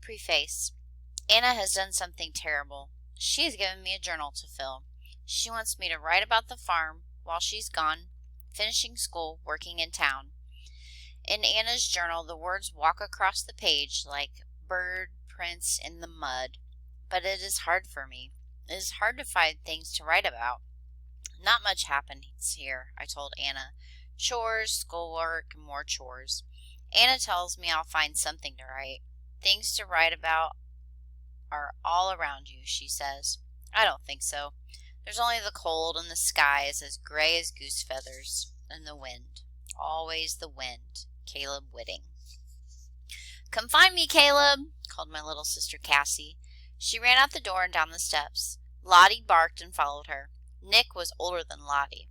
Preface. Anna has done something terrible. She has given me a journal to fill. She wants me to write about the farm while she's gone, finishing school, working in town. In Anna's journal, the words walk across the page like bird prints in the mud. But it is hard for me. It is hard to find things to write about. Not much happens here, I told Anna. Chores, schoolwork, more chores. Anna tells me I'll find something to write. Things to write about are all around you, she says. I don't think so. There's only the cold, and the sky is as gray as goose feathers, and the wind. Always the wind. Caleb Whitting. Come find me, Caleb, called my little sister Cassie. She ran out the door and down the steps. Lottie barked and followed her. Nick was older than Lottie.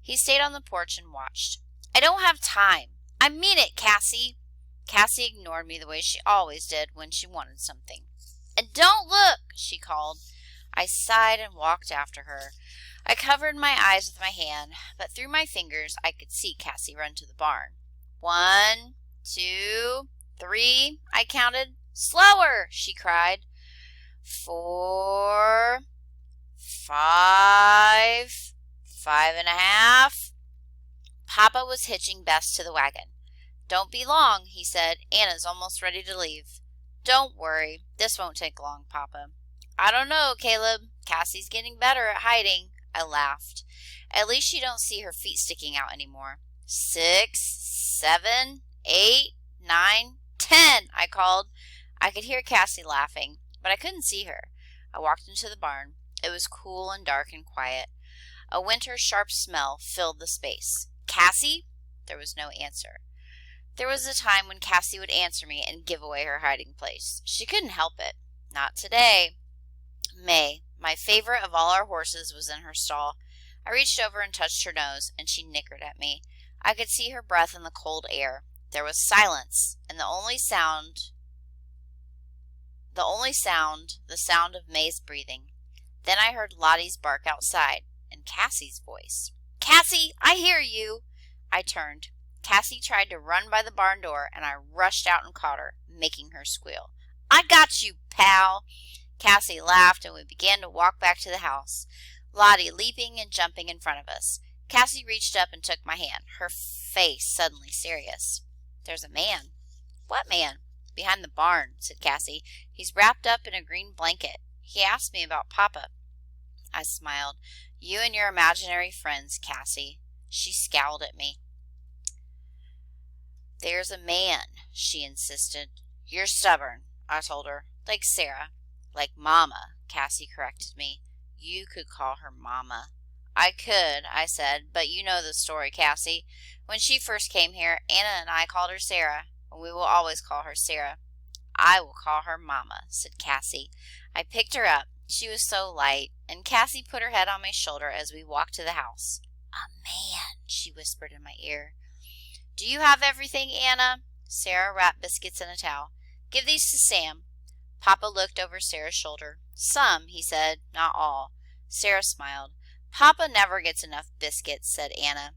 He stayed on the porch and watched. I don't have time. I mean it, Cassie. Cassie ignored me the way she always did when she wanted something. And don't look, she called. I sighed and walked after her. I covered my eyes with my hand, but through my fingers I could see Cassie run to the barn. 1, 2, 3, I counted. Slower, she cried. 4, 5, 5.5. Papa was hitching Bess to the wagon. Don't be long, he said. Anna's almost ready to leave. Don't worry. This won't take long, Papa. I don't know, Caleb. Cassie's getting better at hiding. I laughed. At least you don't see her feet sticking out anymore. 6, 7, 8, 9, 10, I called. I could hear Cassie laughing, but I couldn't see her. I walked into the barn. It was cool and dark and quiet. A winter sharp smell filled the space. Cassie? There was no answer. There was a time when Cassie would answer me and give away her hiding place. She couldn't help it. Not today. May, my favorite of all our horses, was in her stall. I reached over and touched her nose, and she nickered at me. I could see her breath in the cold air. There was silence, and the sound of May's breathing. Then I heard Lottie's bark outside, and Cassie's voice. Cassie, I hear you. I turned. Cassie tried to run by the barn door, and I rushed out and caught her, making her squeal. I got you, pal. Cassie laughed, and we began to walk back to the house, Lottie leaping and jumping in front of us. Cassie reached up and took my hand, her face suddenly serious. There's a man. What man? Behind the barn, said Cassie. He's wrapped up in a green blanket. He asked me about Papa. I smiled. You and your imaginary friends, Cassie. She scowled at me. There's a man, she insisted. You're stubborn, I told her. Like Sarah. Like Mama, Cassie corrected me. You could call her Mama. I could, I said, but you know the story, Cassie. When she first came here, Anna and I called her Sarah, and we will always call her Sarah. I will call her Mama, said Cassie. I picked her up. She was so light, and Cassie put her head on my shoulder as we walked to the house. A man, she whispered in my ear. Do you have everything, Anna? Sarah wrapped biscuits in a towel. Give these to Sam. Papa looked over Sarah's shoulder. Some, he said, not all. Sarah smiled. Papa never gets enough biscuits, said Anna.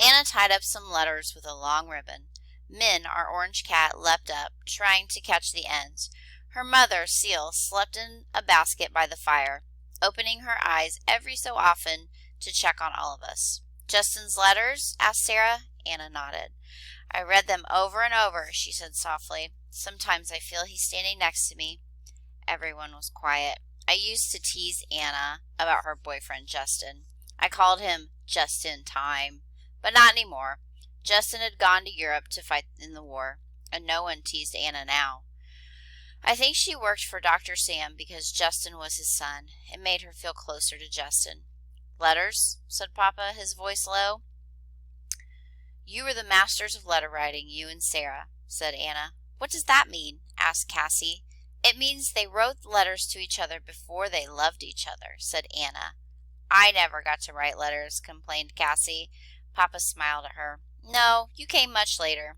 Anna tied up some letters with a long ribbon. Min, our orange cat, leapt up, trying to catch the ends. Her mother, Seal, slept in a basket by the fire, opening her eyes every so often to check on all of us. Justin's letters? Asked Sarah. Anna nodded. I read them over and over, she said softly. Sometimes I feel he's standing next to me. Everyone was quiet. I used to tease Anna about her boyfriend, Justin. I called him just in time, but not anymore. Justin had gone to Europe to fight in the war, and no one teased Anna now. I think she worked for Dr. Sam because Justin was his son. It made her feel closer to Justin. Letters? Said Papa, his voice low. You were the masters of letter writing, you and Sarah, said Anna. What does that mean? Asked Cassie. It means they wrote letters to each other before they loved each other, said Anna. I never got to write letters, complained Cassie. Papa smiled at her. No, you came much later.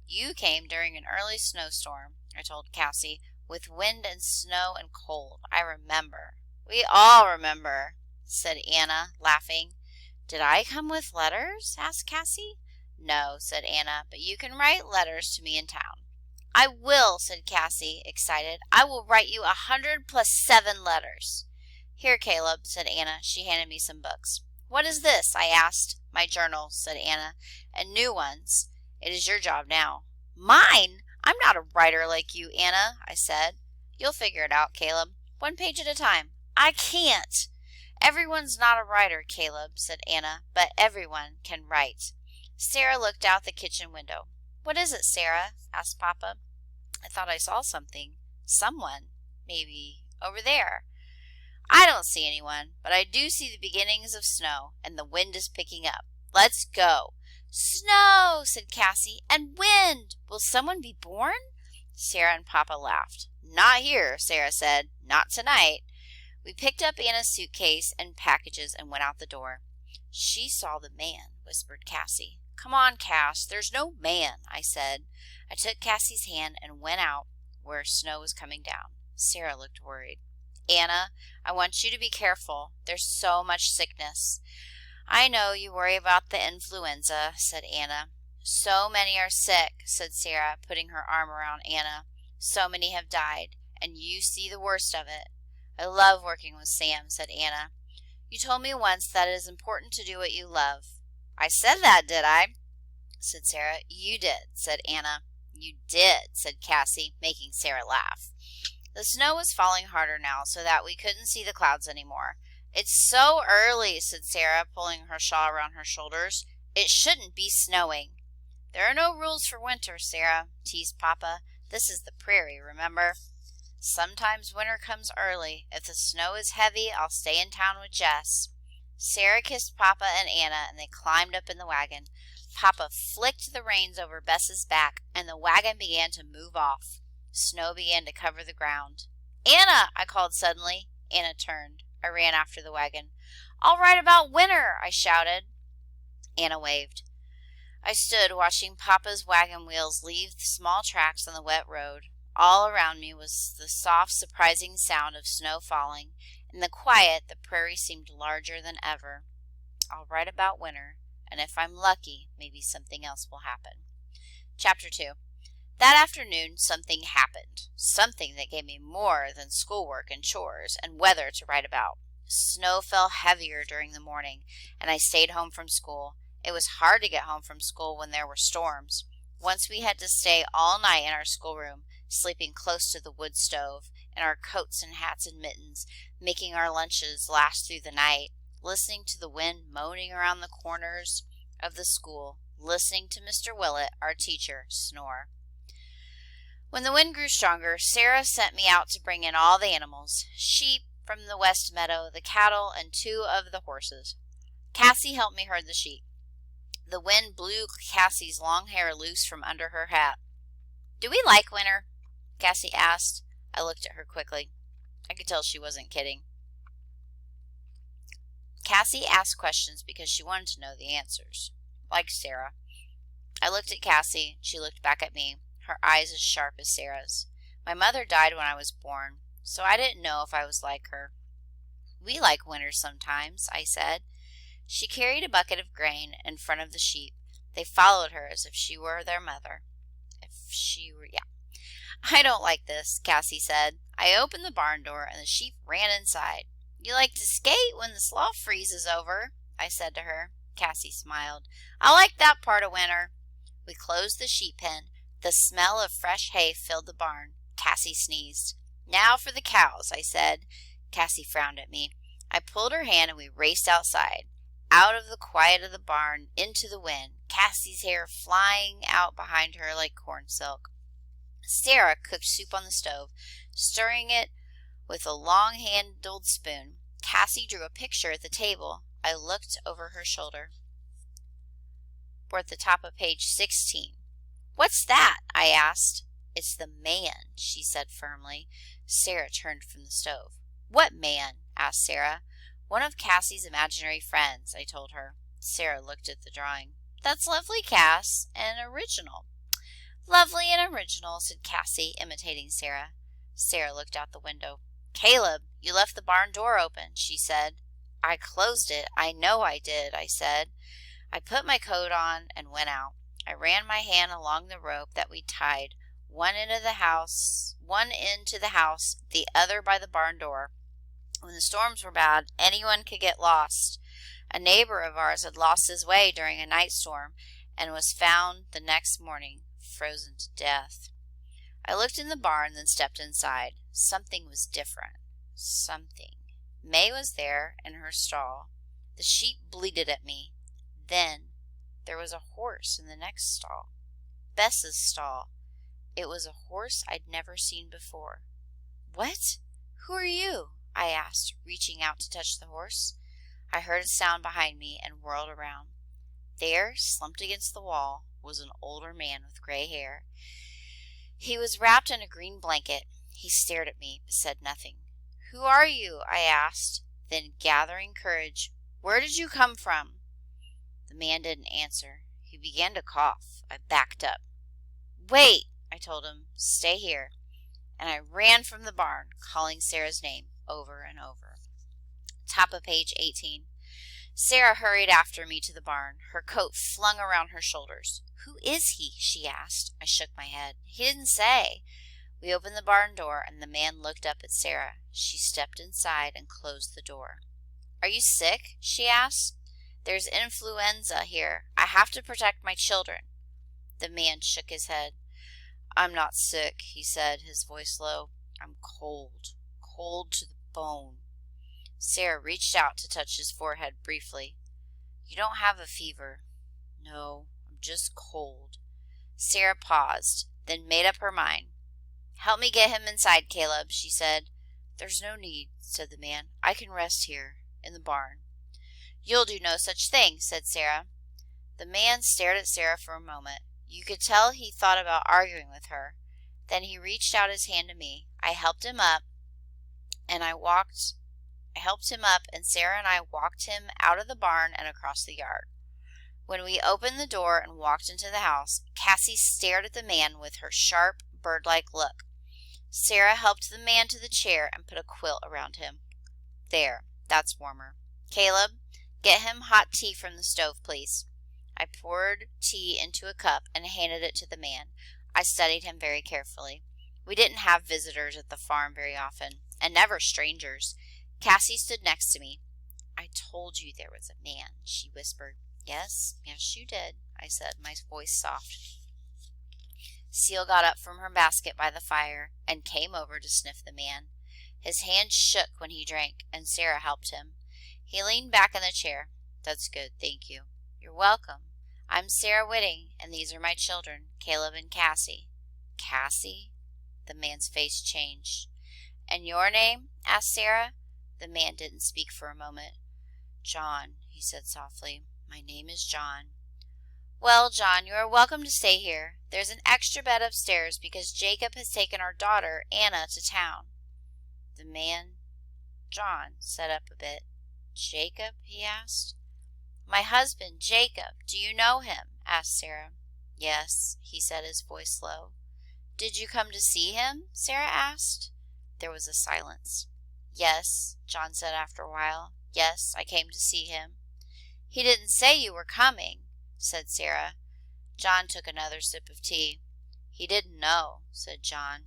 You came during an early snowstorm, I told Cassie, with wind and snow and cold. I remember. We all remember, said Anna, laughing. Did I come with letters? Asked Cassie. No, said Anna, but you can write letters to me in town. I will, said Cassie, excited. I will write you 100 plus 7 letters. Here, Caleb, said Anna. She handed me some books. What is this? I asked. My journal, said Anna, and new ones. It is your job now. Mine? I'm not a writer like you, Anna, I said. You'll figure it out, Caleb. 1 page at a time. I can't. Everyone's not a writer, Caleb, said Anna, but everyone can write. Sarah looked out the kitchen window. What is it, Sarah? Asked Papa. I thought I saw something. Someone. Maybe over there. I don't see anyone, but I do see the beginnings of snow, and the wind is picking up. Let's go. Snow, said Cassie, and wind. Will someone be born? Sarah and Papa laughed. Not here, Sarah said. Not tonight. We picked up Anna's suitcase and packages and went out the door. She saw the man, whispered Cassie. Come on, Cass, there's no man, I said. I took Cassie's hand and went out where snow was coming down. Sarah looked worried. Anna, I want you to be careful. There's so much sickness. I know you worry about the influenza, said Anna. So many are sick, said Sarah, putting her arm around Anna. So many have died, and you see the worst of it. I love working with Sam, said Anna. You told me once that it is important to do what you love. I said that, did I? Said Sarah. You did, said Anna. You did, said Cassie, making Sarah laugh. The snow was falling harder now so that we couldn't see the clouds anymore. It's so early, said Sarah, pulling her shawl around her shoulders. It shouldn't be snowing. There are no rules for winter, Sarah, teased Papa. This is the prairie, remember? Sometimes winter comes early. If the snow is heavy, I'll stay in town with Jess. Sarah kissed Papa and Anna, and they climbed up in the wagon. Papa flicked the reins over Bess's back, and the wagon began to move off. Snow began to cover the ground. Anna, I called suddenly. Anna turned. I ran after the wagon. I'll write about winter, I shouted. Anna waved. I stood watching Papa's wagon wheels leave the small tracks on the wet road. All around me was the soft, surprising sound of snow falling. In the quiet, the prairie seemed larger than ever. I'll write about winter, and if I'm lucky, maybe something else will happen. Chapter 2. That afternoon, something happened. Something that gave me more than schoolwork and chores and weather to write about. Snow fell heavier during the morning, and I stayed home from school. It was hard to get home from school when there were storms. Once we had to stay all night in our schoolroom, sleeping close to the wood stove, in our coats and hats and mittens, making our lunches last through the night, listening to the wind moaning around the corners of the school, listening to Mr. Willett, our teacher, snore. When the wind grew stronger, Sarah sent me out to bring in all the animals, sheep from the west meadow, the cattle, and 2 of the horses. Cassie helped me herd the sheep. The wind blew Cassie's long hair loose from under her hat. Do we like winter? Cassie asked. I looked at her quickly. I could tell she wasn't kidding. Cassie asked questions because she wanted to know the answers, like Sarah. I looked at Cassie. She looked back at me, her eyes as sharp as Sarah's. My mother died when I was born, so I didn't know if I was like her. We like winter sometimes, I said. She carried a bucket of grain in front of the sheep. They followed her as if she were their mother. I don't like this, Cassie said. I opened the barn door and the sheep ran inside. You like to skate when the slough freezes over, I said to her. Cassie smiled. I like that part of winter. We closed the sheep pen. The smell of fresh hay filled the barn. Cassie sneezed. Now for the cows, I said. Cassie frowned at me. I pulled her hand and we raced outside. Out of the quiet of the barn, into the wind, Cassie's hair flying out behind her like corn silk. Sarah cooked soup on the stove, stirring it with a long-handled spoon. Cassie drew a picture at the table. I looked over her shoulder. We're at the top of page 16. What's that? I asked. It's the man, she said firmly. Sarah turned from the stove. What man? Asked Sarah. One of Cassie's imaginary friends, I told her. Sarah looked at the drawing. That's lovely, Cass, and original. Lovely and original, said Cassie, imitating Sarah. Sarah looked out the window. Caleb, you left the barn door open, she said. I closed it. I know I did, I said. I put my coat on and went out. I ran my hand along the rope that we tied one into the house, the other by the barn door. When the storms were bad, anyone could get lost. A neighbor of ours had lost his way during a night storm and was found the next morning frozen to death. I looked in the barn, then stepped inside. Something was different. Something. May was there in her stall. The sheep bleated at me. Then there was a horse in the next stall. Bess's stall. It was a horse I'd never seen before. "What? Who are you?" I asked, reaching out to touch the horse. I heard a sound behind me and whirled around. There, slumped against the wall, was an older man with gray hair. He was wrapped in a green blanket. He stared at me, but said nothing. "Who are you?" I asked. Then, gathering courage, "Where did you come from?" The man didn't answer. He began to cough. I backed up. "Wait," I told him. "Stay here." And I ran from the barn, calling Sarah's name over and over. Top of page 18. Sarah hurried after me to the barn, her coat flung around her shoulders. "Who is he?" she asked. I shook my head. "He didn't say." We opened the barn door, and the man looked up at Sarah. She stepped inside and closed the door. "Are you sick?" she asked. "There's influenza here. I have to protect my children." The man shook his head. "I'm not sick," he said, his voice low. "I'm cold to the bone." Sarah reached out to touch his forehead briefly. "You don't have a fever." "No, I'm just cold." Sarah paused, then made up her mind. "Help me get him inside, Caleb," she said. "There's no need," said the man. "I can rest here, in the barn." "You'll do no such thing," said Sarah. The man stared at Sarah for a moment. You could tell he thought about arguing with her. Then he reached out his hand to me. I helped him up, and Sarah and I walked him out of the barn and across the yard. When we opened the door and walked into the house, Cassie stared at the man with her sharp, bird-like look. Sarah helped the man to the chair and put a quilt around him. "There, that's warmer. Caleb, get him hot tea from the stove, please." I poured tea into a cup and handed it to the man. I studied him very carefully. We didn't have visitors at the farm very often, and never strangers. Cassie stood next to me. "I told you there was a man," she whispered. Yes, you did," I said, my voice soft. Seal got up from her basket by the fire and came over to sniff the man. His hand shook when he drank, and Sarah helped him. He leaned back in the chair. "That's good, thank you." "You're welcome. I'm Sarah Whitting, and these are my children, Caleb and Cassie." "Cassie?" The man's face changed. "And your name?" asked Sarah. The man didn't speak for a moment. "John," he said softly. "My name is John." "Well, John, you are welcome to stay here. There's an extra bed upstairs because Jacob has taken our daughter, Anna, to town." The man, John, sat up a bit. "Jacob?" he asked. "My husband, Jacob. Do you know him?" asked Sarah. "Yes," he said, his voice low. "Did you come to see him?" Sarah asked. There was a silence. "Yes," John said after a while. "Yes, I came to see him." "He didn't say you were coming," said Sarah. John took another sip of tea. "He didn't know," said John.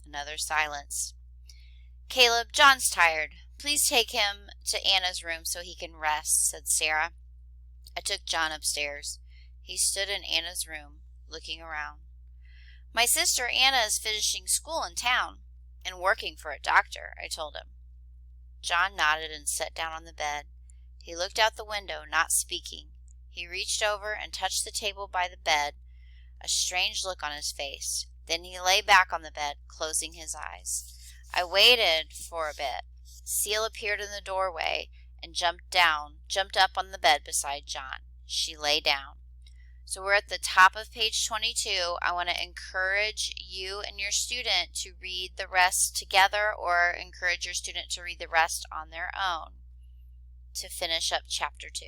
Another silence. "Caleb, John's tired. Please take him to Anna's room so he can rest," said Sarah. I took John upstairs. He stood in Anna's room, looking around. "My sister Anna is finishing school in town and working for a doctor," I told him. John nodded and sat down on the bed. He looked out the window, not speaking. He reached over and touched the table by the bed, a strange look on his face. Then he lay back on the bed, closing his eyes. I waited for a bit. Seal appeared in the doorway and jumped up on the bed beside John. She lay down. So we're at the top of page 22. I want to encourage you and your student to read the rest together, or encourage your student to read the rest on their own to finish up chapter 2.